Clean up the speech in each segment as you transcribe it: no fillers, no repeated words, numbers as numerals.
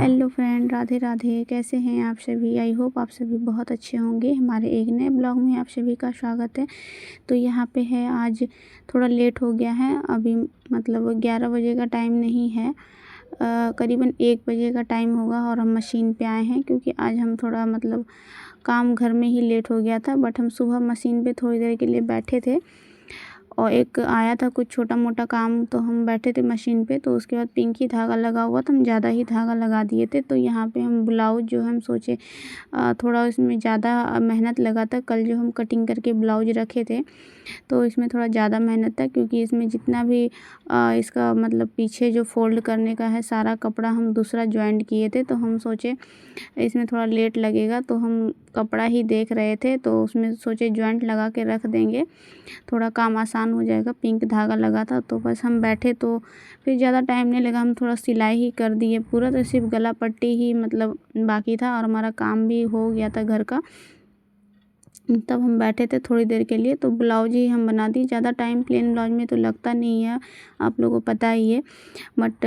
Hello friend, Radhe Radhe. कैसे हैं आप सभी? आई होप आप सभी बहुत अच्छे होंगे। हमारे एक नए ब्लॉग में आप सभी का स्वागत है। तो यहाँ पे है, आज थोड़ा लेट हो गया है। अभी मतलब 11 बजे का टाइम नहीं है, करीबन 1 बजे का टाइम होगा और हम मशीन पे आए हैं क्योंकि आज हम थोड़ा मतलब काम घर में ही लेट हो गया था। बट हम सुबह मशीन पे थोड़ी देर के लिए बैठे थे और एक आया था कुछ छोटा मोटा काम, तो हम बैठे थे मशीन पे। तो उसके बाद पिंक ही धागा लगा हुआ था, हम ज़्यादा ही धागा लगा दिए थे। तो यहाँ पे हम ब्लाउज जो हम सोचे थोड़ा इसमें ज़्यादा मेहनत लगा था। कल जो हम कटिंग करके ब्लाउज रखे थे तो इसमें थोड़ा ज़्यादा मेहनत था, क्योंकि इसमें जितना भी इसका मतलब पीछे जो फोल्ड करने का है सारा कपड़ा हम दूसरा जॉइंट किए थे। तो हम सोचे इसमें थोड़ा लेट लगेगा, तो हम कपड़ा ही देख रहे थे तो उसमें सोचे जॉइंट लगा के रख देंगे, थोड़ा काम आसान हो जाएगा। पिंक धागा लगा था तो बस हम बैठे, तो फिर ज़्यादा टाइम नहीं लगा, हम थोड़ा सिलाई ही कर दिए पूरा। तो सिर्फ गला पट्टी ही मतलब बाकी था और हमारा काम भी हो गया था घर का। तब हम बैठे थे थोड़ी देर के लिए, तो ब्लाउज ही हम बना दी। ज़्यादा टाइम प्लेन ब्लाउज में तो लगता नहीं है, आप लोगों को पता ही है। बट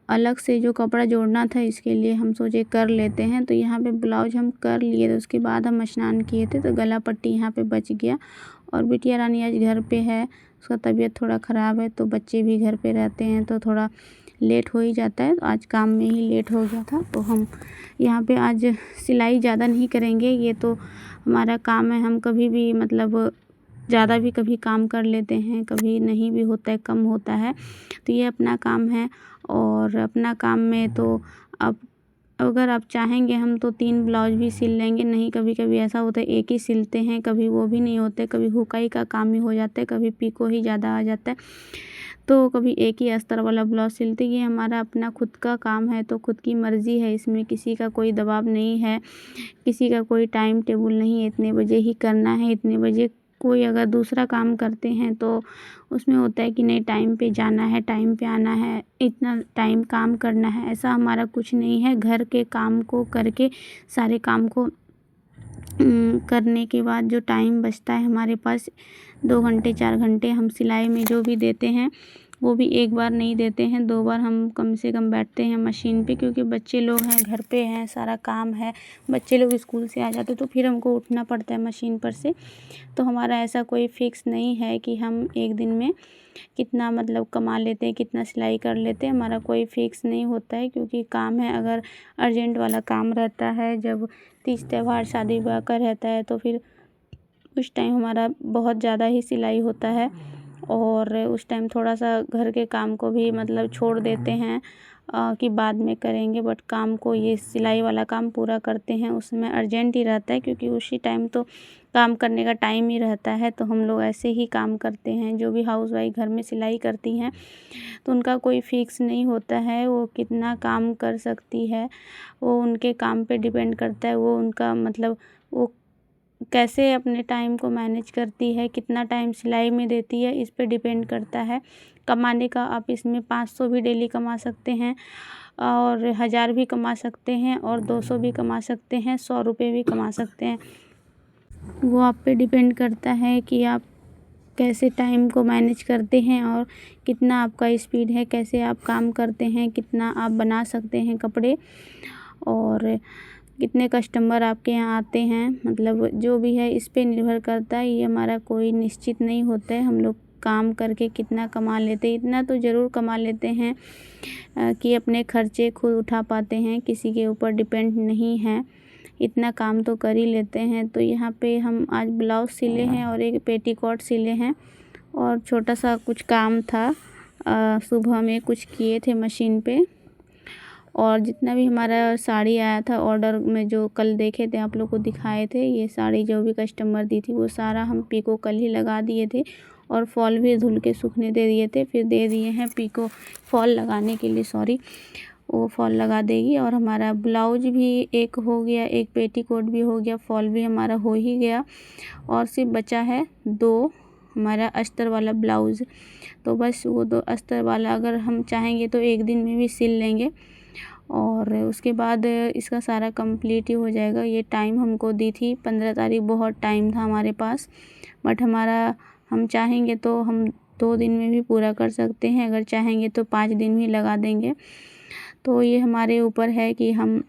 अलग से जो कपड़ा जोड़ना था इसके लिए हम सोचे कर लेते हैं। तो यहाँ पे ब्लाउज हम कर लिए थे, उसके बाद हम स्नान किए थे। तो गला पट्टी यहाँ पे बच गया। और बिटिया रानी आज घर पे है, उसका तबीयत थोड़ा ख़राब है, तो बच्चे भी घर पे रहते हैं तो थोड़ा लेट हो ही जाता है। तो आज काम में ही लेट हो गया था। तो हम यहाँ पे आज सिलाई ज़्यादा नहीं करेंगे, ये तो हमारा काम है। हम कभी भी मतलब ज़्यादा भी कभी काम कर लेते हैं, कभी नहीं भी होता है, कम होता है। तो ये अपना काम है और अपना काम में तो अब अगर आप चाहेंगे हम तो 3 ब्लाउज भी सिल लेंगे। नहीं, कभी कभी ऐसा होता है एक ही सिलते हैं, कभी वो भी नहीं होते, कभी हुकाई का काम ही हो जाता है, कभी पीको ही ज़्यादा आ जाता है, तो कभी एक ही अस्तर वाला ब्लाउज सिलते। ये हमारा अपना खुद का काम है, तो खुद की मर्ज़ी है, इसमें किसी का कोई दबाव नहीं है, किसी का कोई टाइम टेबल नहीं है इतने बजे ही करना है, इतने बजे। कोई अगर दूसरा काम करते हैं तो उसमें होता है कि नहीं टाइम पे जाना है, टाइम पे आना है, इतना टाइम काम करना है। ऐसा हमारा कुछ नहीं है। घर के काम को करके सारे काम को करने के बाद जो टाइम बचता है हमारे पास 2 घंटे 4 घंटे, हम सिलाई में जो भी देते हैं वो भी एक बार नहीं देते हैं, 2 बार हम कम से कम बैठते हैं मशीन पे। क्योंकि बच्चे लोग हैं, घर पे हैं, सारा काम है, बच्चे लोग स्कूल से आ जाते तो फिर हमको उठना पड़ता है मशीन पर से। तो हमारा ऐसा कोई फिक्स नहीं है कि हम एक दिन में कितना मतलब कमा लेते हैं, कितना सिलाई कर लेते हैं, हमारा कोई फिक्स नहीं होता है। क्योंकि काम है, अगर अर्जेंट वाला काम रहता है, जब तीज त्यौहार शादी विवाह का रहता है, तो फिर उस टाइम हमारा बहुत ज़्यादा ही सिलाई होता है और उस टाइम थोड़ा सा घर के काम को भी मतलब छोड़ देते हैं कि बाद में करेंगे। बट काम को, ये सिलाई वाला काम पूरा करते हैं, उसमें अर्जेंट ही रहता है, क्योंकि उसी टाइम तो काम करने का टाइम ही रहता है। तो हम लोग ऐसे ही काम करते हैं। जो भी हाउसवाइफ घर में सिलाई करती हैं तो उनका कोई फिक्स नहीं होता है, वो कितना काम कर सकती है, वो उनके काम पे डिपेंड करता है। वो उनका मतलब वो कैसे अपने टाइम को मैनेज करती है, कितना टाइम सिलाई में देती है, इस पे डिपेंड करता है। कमाने का आप इसमें 500 भी डेली कमा सकते हैं और 1000 भी कमा सकते हैं और 200 भी कमा सकते हैं, 100 रुपये भी कमा सकते हैं। वो आप पे डिपेंड करता है कि आप कैसे टाइम को मैनेज करते हैं और कितना आपका स्पीड है, कैसे आप काम करते हैं, कितना आप बना सकते हैं कपड़े और कितने कस्टमर आपके यहाँ आते हैं। मतलब जो भी है इस पे निर्भर करता है, ये हमारा कोई निश्चित नहीं होता है। हम लोग काम करके कितना कमा लेते हैं, इतना तो ज़रूर कमा लेते हैं कि अपने खर्चे खुद उठा पाते हैं, किसी के ऊपर डिपेंड नहीं है, इतना काम तो कर ही लेते हैं। तो यहाँ पे हम आज ब्लाउज सिले हैं और एक पेटीकोट सिले हैं और छोटा सा कुछ काम था, सुबह में कुछ किए थे मशीन पे। और जितना भी हमारा साड़ी आया था ऑर्डर में, जो कल देखे थे आप लोग को दिखाए थे, ये साड़ी जो भी कस्टमर दी थी वो सारा हम पीको कल ही लगा दिए थे और फॉल भी धुल के सूखने दे दिए थे। फिर दे दिए हैं पीको फॉल लगाने के लिए, सॉरी, वो फॉल लगा देगी। और हमारा ब्लाउज भी एक हो गया, एक पेटीकोट भी हो गया, फॉल भी हमारा हो ही गया और सिर्फ बचा है 2 हमारा अस्तर वाला ब्लाउज़। तो बस वो 2 अस्तर वाला अगर हम चाहेंगे तो एक दिन में भी सिल लेंगे और उसके बाद इसका सारा कंप्लीट ही हो जाएगा। ये टाइम हमको दी थी 15 तारीख, बहुत टाइम था हमारे पास, बट हमारा हम चाहेंगे तो हम 2 दिन में भी पूरा कर सकते हैं, अगर चाहेंगे तो 5 दिन भी लगा देंगे। तो ये हमारे ऊपर है कि हम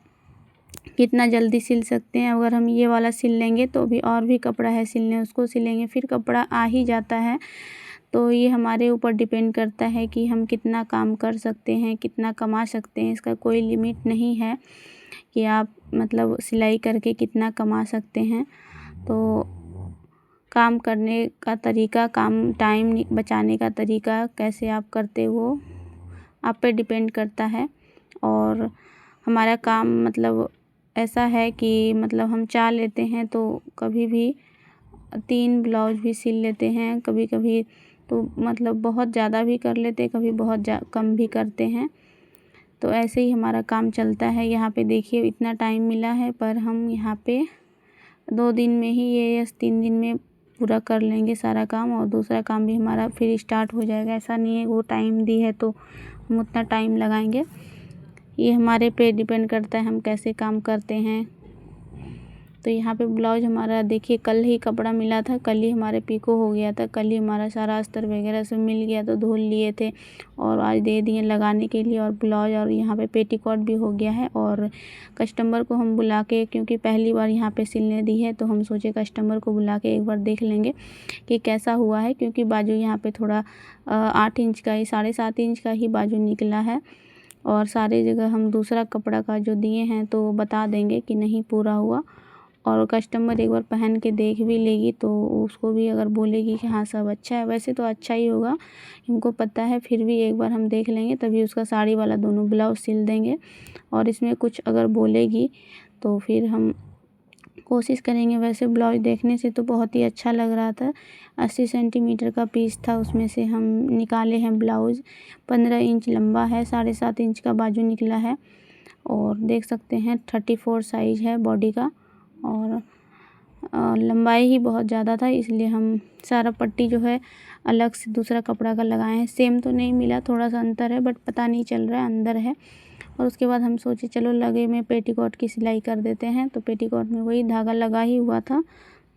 कितना जल्दी सिल सकते हैं। अगर हम ये वाला सिल लेंगे तो भी और भी कपड़ा है सिलने, उसको सिलेंगे फिर कपड़ा आ ही जाता है। तो ये हमारे ऊपर डिपेंड करता है कि हम कितना काम कर सकते हैं, कितना कमा सकते हैं। इसका कोई लिमिट नहीं है कि आप मतलब सिलाई करके कितना कमा सकते हैं। तो काम करने का तरीका, काम टाइम बचाने का तरीका कैसे आप करते हो आप पे डिपेंड करता है। और हमारा काम मतलब ऐसा है कि मतलब हम चाह लेते हैं तो कभी भी 3 ब्लाउज भी सिल लेते हैं, कभी कभी तो मतलब बहुत ज़्यादा भी कर लेते, कभी बहुत कम भी करते हैं। तो ऐसे ही हमारा काम चलता है। यहाँ पे देखिए इतना टाइम मिला है, पर हम यहाँ पे 2 दिन में ही ये या 3 दिन में पूरा कर लेंगे सारा काम, और दूसरा काम भी हमारा फिर स्टार्ट हो जाएगा। ऐसा नहीं है वो टाइम दी है तो हम उतना टाइम लगाएंगे, ये हमारे पे डिपेंड करता है हम कैसे काम करते हैं। तो यहाँ पे ब्लाउज हमारा देखिए कल ही कपड़ा मिला था, कल ही हमारे पिको हो गया था, कल ही हमारा सारा अस्तर वगैरह सब मिल गया, तो धुल लिए थे और आज दे दिए लगाने के लिए। और ब्लाउज और यहाँ पे पेटीकोट भी हो गया है। और कस्टमर को हम बुला के, क्योंकि पहली बार यहाँ पे सिलने दी है, तो हम सोचे कस्टमर को बुला के एक बार देख लेंगे कि कैसा हुआ है। क्योंकि बाजू यहाँ पे थोड़ा 8 इंच का ही, 7.5 इंच का ही बाजू निकला है। और सारे जगह हम दूसरा कपड़ा का जो दिए हैं तो वो बता देंगे कि नहीं पूरा हुआ। और कस्टमर एक बार पहन के देख भी लेगी तो उसको भी अगर बोलेगी कि हाँ सब अच्छा है, वैसे तो अच्छा ही होगा हमको पता है, फिर भी एक बार हम देख लेंगे, तभी उसका साड़ी वाला दोनों ब्लाउज सिल देंगे। और इसमें कुछ अगर बोलेगी तो फिर हम कोशिश करेंगे। वैसे ब्लाउज देखने से तो बहुत ही अच्छा लग रहा था। 80 सेंटीमीटर का पीस था, उसमें से हम निकाले हैं ब्लाउज। 15 इंच लंबा है, 7.5 इंच का बाजू निकला है। और देख सकते हैं 34 साइज़ है बॉडी का। और लंबाई ही बहुत ज़्यादा था, इसलिए हम सारा पट्टी जो है अलग से दूसरा कपड़ा का लगाए हैं। सेम तो नहीं मिला, थोड़ा सा अंतर है, बट पता नहीं चल रहा है अंदर है। और उसके बाद हम सोचे चलो लगे में पेटीकोट की सिलाई कर देते हैं। तो पेटीकोट में वही धागा लगा ही हुआ था,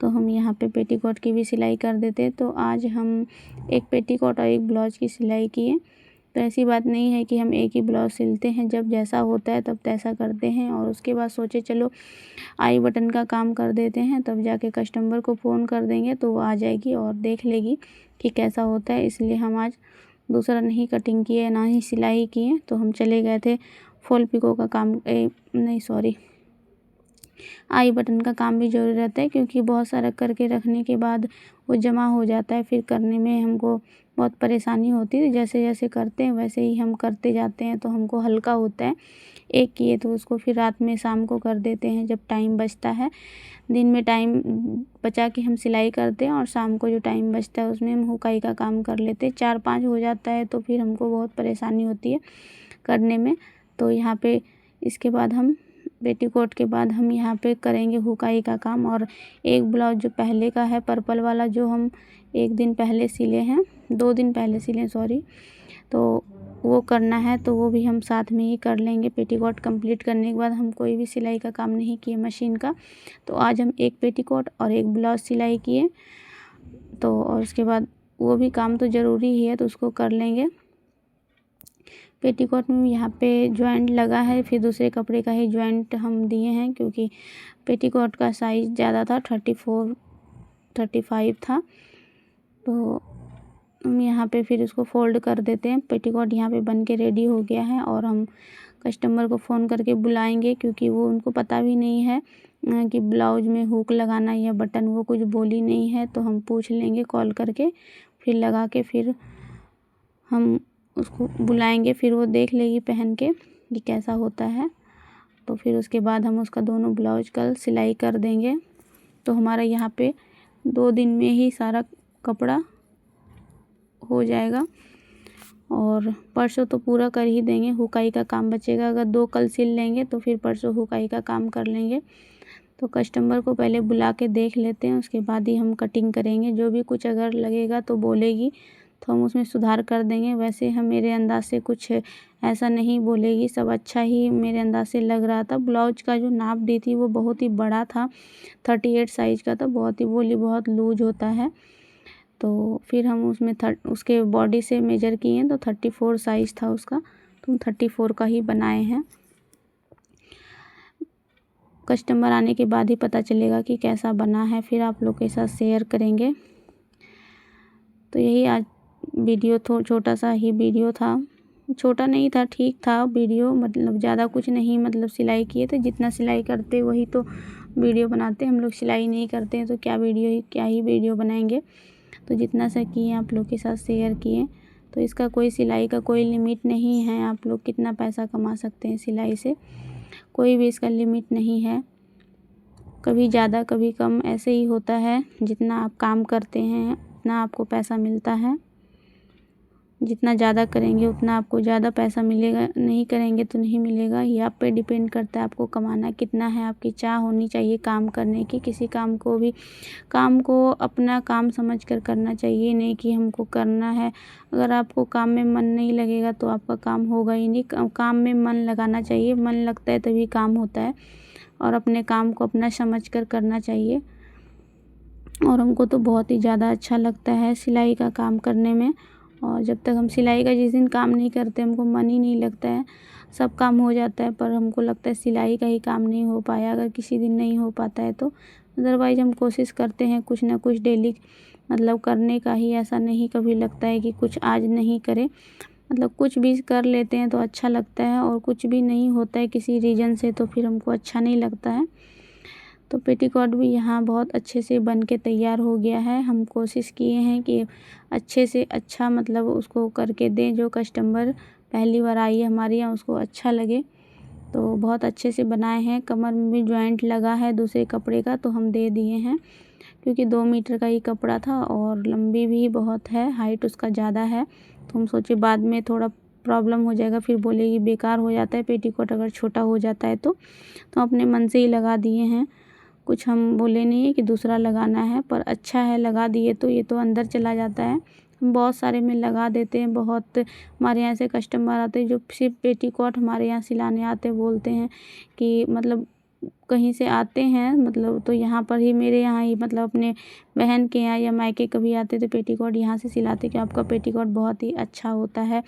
तो हम यहाँ पे पेटीकोट की भी सिलाई कर देते। तो आज हम एक पेटीकोट और एक ब्लाउज की सिलाई किए। तो ऐसी बात नहीं है कि हम एक ही ब्लाउज सिलते हैं, जब जैसा होता है तब तैसा करते हैं। और उसके बाद सोचे चलो आई बटन का काम कर देते हैं, तब जाके कस्टमर को फ़ोन कर देंगे तो वो आ जाएगी और देख लेगी कि कैसा होता है। इसलिए हम आज दूसरा नहीं कटिंग किए, ना ही सिलाई किए। तो हम चले गए थे फुल पिको का काम, नहीं सॉरी, आई बटन का काम भी ज़रूरी रहता है, क्योंकि बहुत सारा करके रखने के बाद वो जमा हो जाता है, फिर करने में हमको बहुत परेशानी होती है। जैसे जैसे करते हैं वैसे ही हम करते जाते हैं, तो हमको हल्का होता है। एक किए तो उसको फिर रात में शाम को कर देते हैं जब टाइम बचता है। दिन में टाइम बचा के हम सिलाई करते हैं, और शाम को जो टाइम बचता है उसमें हम हुकाई का काम कर लेते हैं। 4-5 हो जाता है तो फिर हमको बहुत परेशानी होती है करने में। तो यहाँ पे इसके बाद हम पेटीकोट के बाद हम यहाँ पे करेंगे हुकाई का काम। और एक ब्लाउज जो पहले का है पर्पल वाला, जो हम 1 दिन पहले सिले हैं, 2 दिन पहले सिले सॉरी, तो वो करना है, तो वो भी हम साथ में ही कर लेंगे। पेटीकोट कंप्लीट करने के बाद हम कोई भी सिलाई का काम नहीं किए मशीन का। तो आज हम एक पेटीकोट और एक ब्लाउज सिलाई किए। तो और उसके बाद वो भी काम तो ज़रूरी ही है, तो उसको कर लेंगे। पेटीकोट में यहाँ पे जॉइंट लगा है, फिर दूसरे कपड़े का ही जॉइंट हम दिए हैं, क्योंकि पेटीकोट का साइज़ ज़्यादा था, 34-35 था। तो हम यहाँ पे फिर उसको फोल्ड कर देते हैं। पेटीकोट यहाँ पे बन के रेडी हो गया है, और हम कस्टमर को फ़ोन करके बुलाएंगे, क्योंकि वो उनको पता भी नहीं है कि ब्लाउज में हुक लगाना या बटन, वो कुछ बोली नहीं है। तो हम पूछ लेंगे कॉल करके, फिर लगा के फिर हम उसको बुलाएंगे, फिर वो देख लेगी पहन के कि कैसा होता है। तो फिर उसके बाद हम उसका दोनों ब्लाउज कल सिलाई कर देंगे। तो हमारा यहाँ पे 2 दिन में ही सारा कपड़ा हो जाएगा, और परसों तो पूरा कर ही देंगे। हुकाई का काम बचेगा, अगर 2 कल सिल लेंगे तो फिर परसों हुकाई का काम कर लेंगे। तो कस्टमर को पहले बुला के देख लेते हैं, उसके बाद ही हम कटिंग करेंगे। जो भी कुछ अगर लगेगा तो बोलेगी तो हम उसमें सुधार कर देंगे। वैसे हम मेरे अंदाज से कुछ ऐसा नहीं बोलेगी, सब अच्छा ही मेरे अंदाज से लग रहा था। ब्लाउज का जो नाप दी थी वो बहुत ही बड़ा था, 38 साइज़ का था, बहुत ही बोली बहुत लूज होता है। तो फिर हम उसमें उसके बॉडी से मेजर किए तो 34 साइज़ था उसका, तो हम 34 का ही बनाए हैं। कस्टमर आने के बाद ही पता चलेगा कि कैसा बना है, फिर आप लोग के साथ शेयर करेंगे। तो यही आज वीडियो छोटा सा ही वीडियो था, छोटा नहीं था, ठीक था वीडियो, मतलब ज़्यादा कुछ नहीं, मतलब सिलाई किए थे, जितना सिलाई करते वही तो वीडियो बनाते। हम लोग सिलाई नहीं करते हैं तो क्या ही वीडियो बनाएंगे। तो जितना सा किए आप लोग के साथ शेयर किए। तो इसका कोई सिलाई का कोई लिमिट नहीं है, आप लोग कितना पैसा कमा सकते हैं सिलाई से, कोई भी इसका लिमिट नहीं है। कभी ज़्यादा कभी कम ऐसे ही होता है, जितना आप काम करते हैं उतना आपको पैसा मिलता है। जितना ज़्यादा करेंगे उतना आपको ज़्यादा पैसा मिलेगा, नहीं करेंगे तो नहीं मिलेगा। ये आप पे डिपेंड करता है आपको कमाना कितना है। आपकी चाह होनी चाहिए काम करने की। किसी काम को अपना काम समझकर करना चाहिए, नहीं कि हमको करना है। अगर आपको काम में मन नहीं लगेगा तो आपका काम होगा ही नहीं। काम में मन लगाना चाहिए, मन लगता है तभी काम होता है, और अपने काम को अपना समझ कर करना चाहिए। और हमको तो बहुत ही ज़्यादा अच्छा लगता है सिलाई का काम करने में। और जब तक हम सिलाई का जिस दिन काम नहीं करते हमको मन ही नहीं लगता है। सब काम हो जाता है पर हमको लगता है सिलाई का ही काम नहीं हो पाया। अगर किसी दिन नहीं हो पाता है तो अदरवाइज़ हम कोशिश करते हैं कुछ ना कुछ डेली मतलब करने का ही। ऐसा नहीं कभी लगता है कि कुछ आज नहीं करें, मतलब कुछ भी कर लेते हैं तो अच्छा लगता है, और कुछ भी नहीं होता है किसी रीज़न से तो फिर हमको अच्छा नहीं लगता है। तो पेटीकोट भी यहाँ बहुत अच्छे से बन के तैयार हो गया है। हम कोशिश किए हैं कि अच्छे से अच्छा मतलब उसको करके दें, जो कस्टमर पहली बार आई है हमारे यहाँ उसको अच्छा लगे। तो बहुत अच्छे से बनाए हैं। कमर में भी जॉइंट लगा है दूसरे कपड़े का, तो हम दे दिए हैं, क्योंकि 2 मीटर का ही कपड़ा था और लंबी भी बहुत है, हाइट उसका ज़्यादा है। तो हम सोचे बाद में थोड़ा प्रॉब्लम हो जाएगा, फिर बोलेगी बेकार हो जाता है पेटीकोट अगर छोटा हो जाता है तो अपने मन से ही लगा दिए हैं। कुछ हम बोले नहीं है कि दूसरा लगाना है, पर अच्छा है लगा दिए तो ये तो अंदर चला जाता है। हम बहुत सारे में लगा देते हैं। बहुत हमारे यहाँ से कस्टमर आते हैं जो सिर्फ पेटीकोट हमारे यहाँ सिलाने आते, बोलते हैं कि मतलब कहीं से आते हैं मतलब तो यहाँ पर ही मेरे यहाँ ही मतलब अपने बहन के यहाँ या मायके कभी आते तो पेटीकोट यहाँ से सिलाते कि आपका पेटीकोट बहुत ही अच्छा होता है,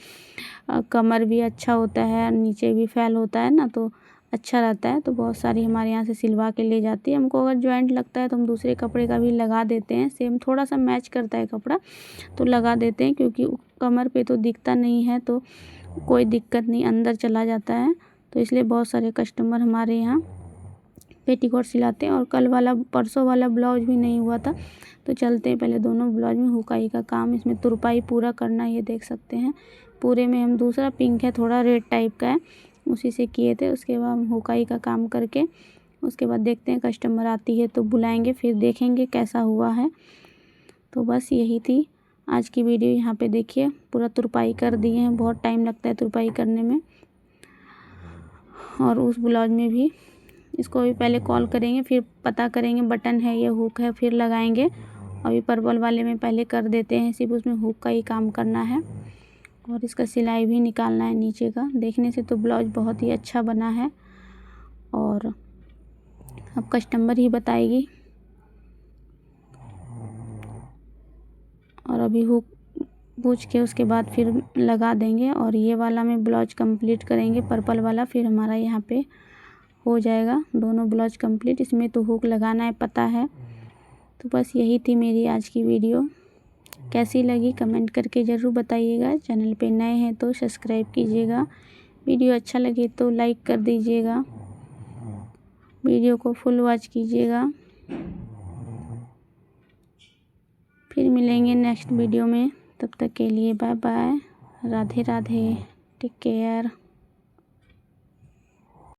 कमर भी अच्छा होता है, नीचे भी फैल होता है ना, तो अच्छा रहता है। तो बहुत सारी हमारे यहाँ से सिलवा के ले जाती है। हमको अगर जॉइंट लगता है तो हम दूसरे कपड़े का भी लगा देते हैं, सेम थोड़ा सा मैच करता है कपड़ा तो लगा देते हैं, क्योंकि कमर पे तो दिखता नहीं है तो कोई दिक्कत नहीं, अंदर चला जाता है। तो इसलिए बहुत सारे कस्टमर हमारे यहाँ पेटीकोट सिलाते हैं। और परसों वाला ब्लाउज भी नहीं हुआ था, तो चलते हैं पहले दोनों ब्लाउज में हुकाई का काम। इसमें तुरपाई पूरा करना, ये देख सकते हैं पूरे में हम दूसरा पिंक है थोड़ा रेड टाइप का है उसी से किए थे। उसके बाद हम हुकाई का काम करके उसके बाद देखते हैं कस्टमर आती है तो बुलाएंगे, फिर देखेंगे कैसा हुआ है। तो बस यही थी आज की वीडियो। यहाँ पे देखिए पूरा तुरपाई कर दिए हैं, बहुत टाइम लगता है तुरपाई करने में। और उस ब्लाउज में भी इसको भी पहले कॉल करेंगे, फिर पता करेंगे बटन है या हुक है, फिर लगाएंगे। अभी पर्पल वाले में पहले कर देते हैं, सिर्फ उसमें हुक का ही काम करना है और इसका सिलाई भी निकालना है नीचे का। देखने से तो ब्लाउज बहुत ही अच्छा बना है और अब कस्टमर ही बताएगी। और अभी हुक पूछ के उसके बाद फिर लगा देंगे और ये वाला में ब्लाउज कंप्लीट करेंगे पर्पल वाला, फिर हमारा यहाँ पे हो जाएगा दोनों ब्लाउज कंप्लीट। इसमें तो हुक लगाना है पता है। तो बस यही थी मेरी आज की वीडियो। कैसी लगी कमेंट करके ज़रूर बताइएगा। चैनल पे नए हैं तो सब्सक्राइब कीजिएगा। वीडियो अच्छा लगे तो लाइक कर दीजिएगा। वीडियो को फुल वॉच कीजिएगा। फिर मिलेंगे नेक्स्ट वीडियो में, तब तक के लिए bye bye, Radhe Radhe, take care.